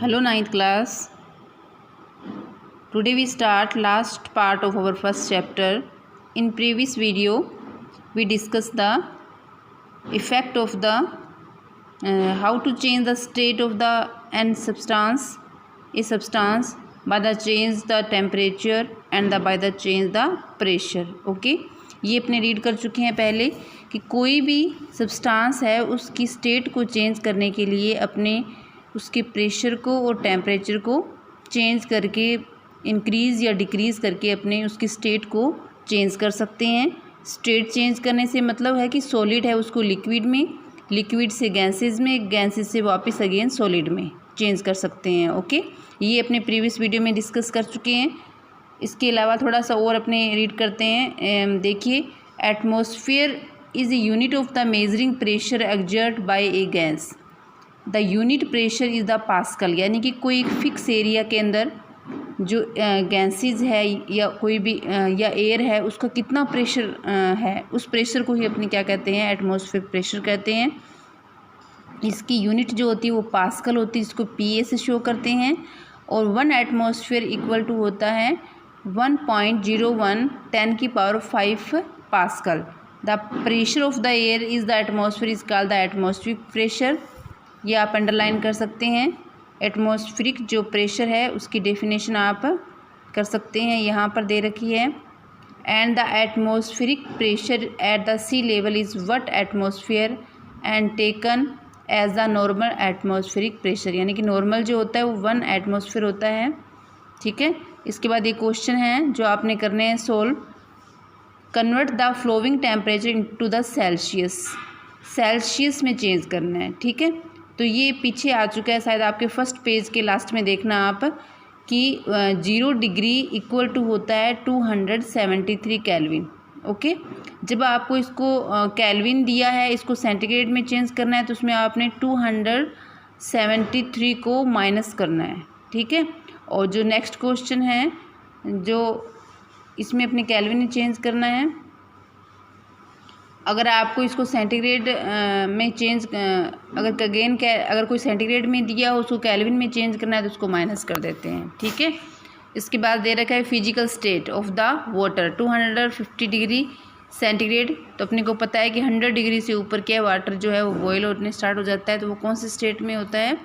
Hello ninth class. Today we start last part of our first chapter. In previous video we discussed the effect of the how to change the state of the a substance by the change the temperature and by the change the pressure. Okay, ये अपने read कर चुके हैं पहले कि कोई भी substance है उसकी स्टेट को चेंज करने के लिए अपने उसके प्रेशर को और टेम्परेचर को चेंज करके इंक्रीज़ या डिक्रीज़ करके अपने उसकी स्टेट को चेंज कर सकते हैं। स्टेट चेंज करने से मतलब है कि सॉलिड है उसको लिक्विड में, लिक्विड से गैसेस में, गैसेस से वापस अगेन सॉलिड में चेंज कर सकते हैं। ओके, ये अपने प्रीवियस वीडियो में डिस्कस कर चुके हैं। इसके अलावा थोड़ा सा और अपने रीड करते हैं। देखिए, atmosphere is a unit of the measuring pressure exert by a gas. The unit pressure is the pascal, यानी कि कोई एक फिक्स एरिया के अंदर जो गैसेस है या कोई भी या एयर है उसका कितना प्रेशर है, उस प्रेशर को ही अपने क्या कहते हैं, एटमॉस्फेयर प्रेशर कहते हैं। इसकी यूनिट जो होती है वो पास्कल होती है, इसको पीए से शो करते हैं। और 1 एटमॉस्फेयर इक्वल टू होता है 1.01 10⁵ pascal. The pressure of the air is the atmosphere is called the atmospheric pressure. ये आप अंडरलाइन कर सकते हैं। एटमॉस्फेरिक जो प्रेशर है उसकी डेफिनेशन आप कर सकते हैं, यहाँ पर दे रखी है। And the atmospheric pressure at the sea level is what atmosphere and taken as the normal atmospheric pressure, यानी कि नॉर्मल जो होता है वो 1 एटमॉस्फेयर होता है। ठीक है, इसके बाद ये क्वेश्चन है जो आपने करने हैं solve. Convert the flowing temperature into the Celsius में चेंज करना है। ठीक है, तो ये पीछे आ चुका है, शायद आपके फर्स्ट पेज के लास्ट में देखना आप कि 0 डिग्री इक्वल टू होता है 273 केल्विन। ओके, जब आपको इसको केल्विन दिया है, इसको सेंटीग्रेड में चेंज करना है तो उसमें आपने 273 को माइनस करना है। ठीक है, और जो नेक्स्ट क्वेश्चन है जो इसमें अपने केल्विन में चेंज करना है, अगर आपको इसको सेंटीग्रेड में चेंज अगर कोई सेंटीग्रेड में दिया हो उसको केल्विन में चेंज करना है तो उसको माइनस कर देते हैं। ठीक है, इसके बाद दे रखा है physical state of the water 250 degree centigrade. तो अपने को पता है कि 100 डिग्री से ऊपर क्या वाटर जो है वो बॉयल होने स्टार्ट हो जाता है, तो वो कौन से स्टेट में होता है,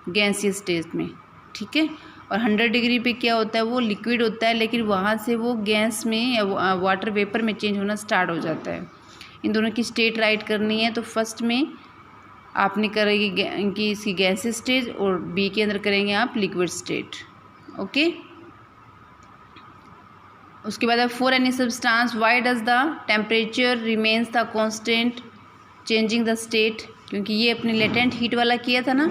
गैसियस स्टेट में। ठीक है, और 100 डिग्री पे क्या होता है, वो लिक्विड होता है, लेकिन वहाँ से वो गैस में या वाटर वेपर में चेंज होना स्टार्ट हो जाता है। इन दोनों की स्टेट राइट करनी है, तो फर्स्ट में आपने करेंगे इनकी इसकी गैसेस स्टेज और बी के अंदर करेंगे आप लिक्विड स्टेट। ओके, उसके बाद for any substance why does the temperature remains the constant changing the state, क्योंकि ये अपने लेटेंट हीट वाला किया था ना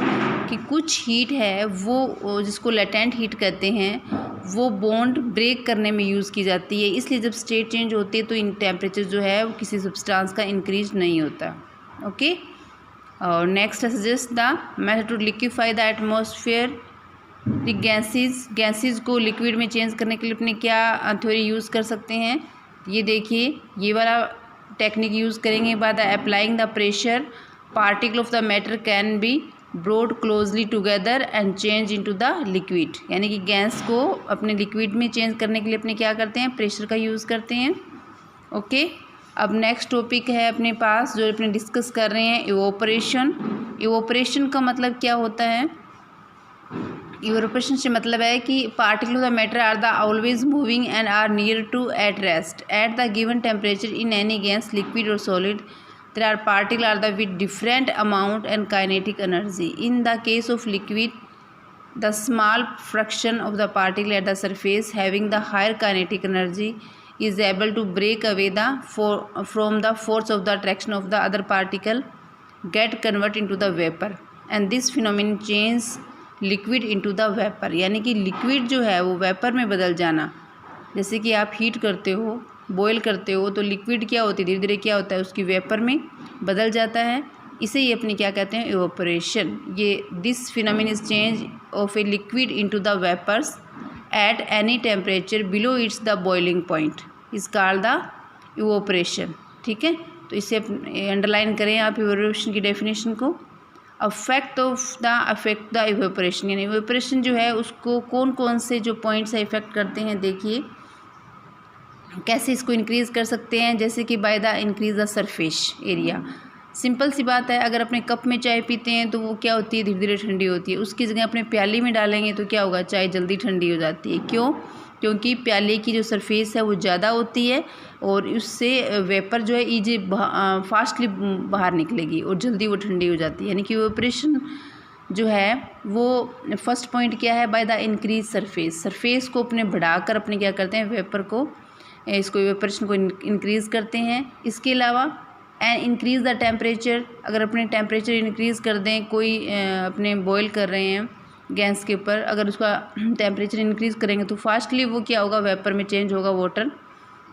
कि कुछ हीट है वो जिसको लेटेंट हीट कहते हैं वो बॉन्ड ब्रेक करने में यूज़ की जाती है, इसलिए जब स्टेट चेंज होती है तो इन टेम्परेचर जो है वो किसी सब्सटेंस का इंक्रीज नहीं होता। ओके, और next suggest the method to liquefy the atmosphere. Gases को लिक्विड में चेंज करने के लिए अपने क्या थ्योरी यूज़ कर सकते हैं, ये देखिए, ये वाला टेक्निक यूज़ करेंगे। बाद applying the pressure particle of the matter can be broad closely together and change into the liquid, यानी कि गैस को अपने लिक्विड में चेंज करने के लिए अपने क्या करते हैं, प्रेशर का यूज़ करते हैं। ओके, अब नेक्स्ट टॉपिक है अपने पास जो अपने डिस्कस कर रहे हैं, इवोपरेशन। इवोपरेशन का मतलब क्या होता है, इवोपरेशन से मतलब है कि particle of the matter are the always moving and are near to at rest at the given temperature in any gas liquid और solid. There are particles with different amount and kinetic energy. In the case of liquid, the small fraction of the particle at the surface having the higher kinetic energy is able to break away from the force of the attraction of the other particle, get convert into the vapor, and this phenomenon changes liquid into the vapor, यानी कि liquid जो है वो vapour में बदल जाना। जैसे कि आप हीट करते हो, बॉयल करते हो, तो लिक्विड क्या होती है, धीरे धीरे क्या होता है, उसकी वेपर में बदल जाता है। इसे ये अपने क्या कहते हैं, इवोपरेशन। ये this phenomenon is change of a liquid into the vapours at any temperature below its the boiling point is called the evaporation. ठीक है, तो इसे अंडरलाइन करें आप इवोपरेशन की डेफिनेशन को। अफेक्ट द इवेपोरेशन, यानी इवेपोरेशन जो है उसको कौन कौन से जो पॉइंट्स है इफेक्ट करते हैं। देखिए कैसे इसको इंक्रीज़ कर सकते हैं, जैसे कि by the increase the surface area. Simple सी बात है, अगर अपने कप में चाय पीते हैं तो वो क्या होती है, धीरे धीरे ठंडी होती है। उसकी जगह अपने प्याली में डालेंगे तो क्या होगा, चाय जल्दी ठंडी हो जाती है। क्यों? क्योंकि प्याले की जो सरफेस है वो ज़्यादा होती है और उससे वेपर जो है ईजी फास्टली बाहर निकलेगी और जल्दी वो ठंडी हो जाती है। यानी कि इवेपोरेशन जो है वो फर्स्ट पॉइंट क्या है, बाय द इंक्रीज सरफेस को अपने बढ़ाकर अपने क्या करते हैं, वेपर को इसको इवेपोरेशन को इंक्रीज़ करते हैं। इसके अलावा एंड इंक्रीज़ द टेम्परेचर, अगर अपने टेम्परेचर इंक्रीज़ कर दें, कोई अपने बॉयल कर रहे हैं गैस के ऊपर, अगर उसका टेम्परेचर इंक्रीज़ करेंगे तो फास्टली वो क्या होगा, वेपर में चेंज होगा वाटर,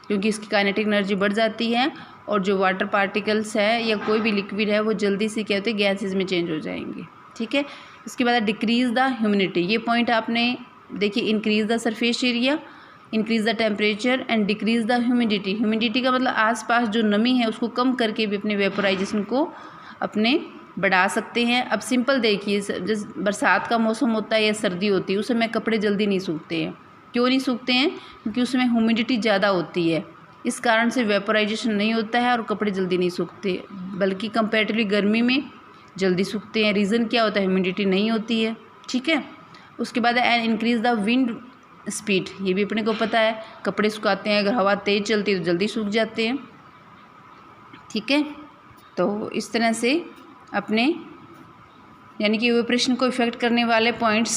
क्योंकि इसकी काइनेटिक एनर्जी बढ़ जाती है और जो वाटर पार्टिकल्स है या कोई भी लिक्विड है वो जल्दी से क्या होते हैं, गैसेज में चेंज हो जाएंगे। ठीक है। इसके बाद डिक्रीज़ द ह्यूमिडिटी, ये पॉइंट आपने देखिए, increase the surface area, increase the temperature and decrease the humidity. Humidity का मतलब आसपास जो नमी है उसको कम करके भी अपने वेपोराइजेशन को अपने बढ़ा सकते हैं। अब सिंपल देखिए, जिस बरसात का मौसम होता है या सर्दी होती है उस समय कपड़े जल्दी नहीं सूखते हैं। क्यों नहीं सूखते हैं? क्योंकि उसमें ह्यूमिडिटी ज़्यादा होती है, इस कारण से वेपोराइजेशन नहीं होता है और कपड़े जल्दी नहीं सूखते, बल्कि कंपेरेटिवली गर्मी में जल्दी सूखते हैं। रीज़न क्या होता है, ह्यूमिडिटी नहीं होती है। ठीक है। उसके बाद and increase the wind speed, ये भी अपने को पता है, कपड़े सुखाते हैं अगर हवा तेज़ चलती है तो जल्दी सूख जाते हैं। ठीक है। तो इस तरह से अपने यानी कि इवेपोरेशन को इफेक्ट करने वाले पॉइंट्स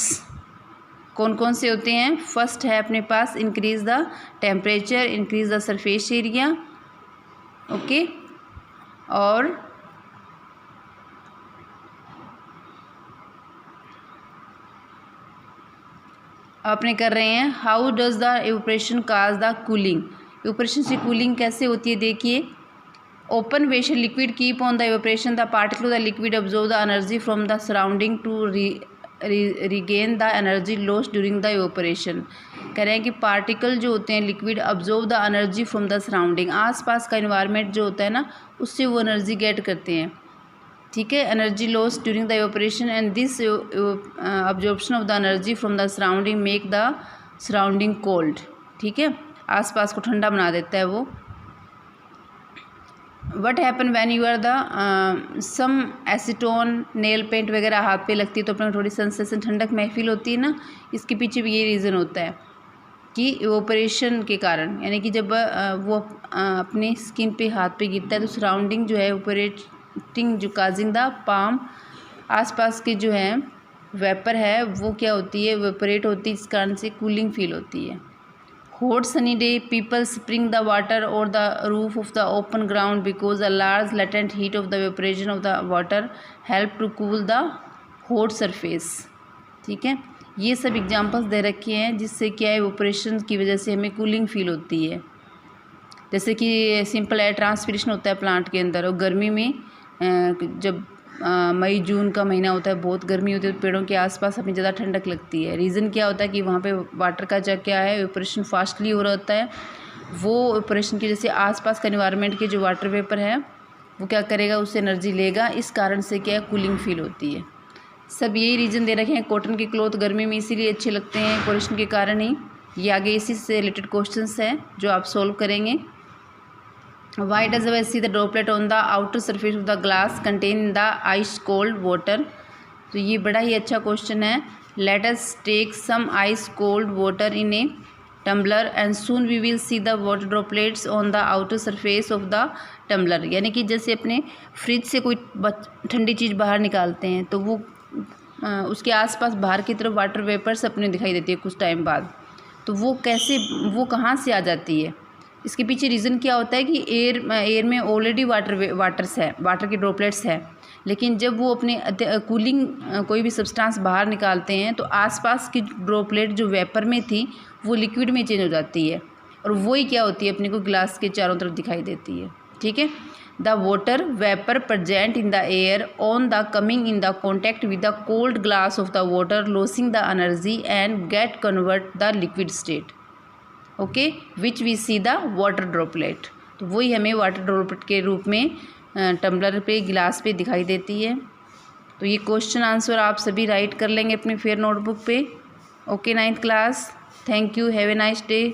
कौन कौन से होते हैं। फर्स्ट है अपने पास increase the temperature, increase the surface area, okay, और अपने कर रहे हैं how does the evaporation cause the cooling, evaporation से कूलिंग कैसे होती है। देखिए ओपन वेशन liquid keep on the evaporation, the particle the liquid observe the energy from the surrounding to regain the energy lost during the evaporation. कह रहे हैं कि पार्टिकल जो होते हैं liquid observe the energy from the surrounding, आसपास का environment जो होता है ना उससे वो एनर्जी गेट करते हैं। ठीक है। Energy loss during the evaporation and this absorption of the energy from the surrounding make the surrounding cold. ठीक है। आसपास को ठंडा बना देता है वो। What happen when you are the some acetone nail paint वगैरह हाथ पे लगती है तो अपने थोड़ी सेंसेशन ठंडक महफिल होती है ना, इसके पीछे भी ये रीज़न होता है कि इवेपोरेशन के कारण, यानी कि जब वो अपने स्किन पे हाथ पे गिरता है तो सराउंडिंग जो है इवेपोरेटिंग जो काजिंग द पाम, आसपास के जो है वेपर है वो क्या होती है, इवेपोरेट होती है, इस कारण से कूलिंग फील होती है। Hot sunny day people spring the water और the roof of the open ground because a large latent heat of the evaporation of the water help to cool the hot surface. ठीक है। ये सब examples दे रखे हैं जिससे क्या है इवेपोरेशन की वजह से हमें कूलिंग फील होती है। जैसे कि सिंपल एयर ट्रांसपिरेशन होता है प्लांट के अंदर, और गर्मी में जब मई जून का महीना होता है बहुत गर्मी होती है तो पेड़ों के आसपास हमें ज़्यादा ठंडक लगती है। रीज़न क्या होता है कि वहाँ पे वाटर का जब क्या है इवेपोरेशन फास्टली हो रहा होता है, वो इवेपोरेशन की जैसे आसपास का एनवायरनमेंट के जो वाटर वेपर है वो क्या करेगा, उससे एनर्जी लेगा, इस कारण से क्या है कूलिंग फील होती है। सब यही रीज़न दे रखे हैं। कॉटन के क्लॉथ गर्मी में इसीलिए अच्छे लगते हैं इवेपोरेशन के कारण ही। ये आगे इसी से रिलेटेड क्वेश्चंस हैं जो आप सोल्व करेंगे। Why does we see the droplet on the outer surface of the glass contain in the ice cold water? तो ये बड़ा ही अच्छा क्वेश्चन है। Let us take some ice cold water in a tumbler and soon we will see the water droplets on the outer surface of the tumbler। यानी कि जैसे अपने fridge से कोई ठंडी चीज़ बाहर निकालते हैं तो वो उसके आसपास बाहर की तरफ वाटर वेपर्स अपने दिखाई देती है कुछ टाइम बाद, तो वो कैसे, वो कहाँ से आ जाती है, इसके पीछे रीज़न क्या होता है कि एयर में ऑलरेडी वाटर के ड्रॉपलेट्स है, लेकिन जब वो अपने कूलिंग कोई भी सब्सटेंस बाहर निकालते हैं तो आसपास की ड्रॉपलेट जो वेपर में थी वो लिक्विड में चेंज हो जाती है और वही क्या होती है अपने को ग्लास के चारों तरफ दिखाई देती है। ठीक है। The water vapour present in the air on the coming in the contact with the cold glass of the water losing the energy and get convert the liquid state, okay, which we see the water droplet. तो वही हमें water droplet के रूप में tumbler पे गिलास पे दिखाई देती है। तो ये क्वेश्चन आंसर आप सभी राइट कर लेंगे अपनी फेयर नोटबुक पे। Okay 9th class, thank you, have a nice day.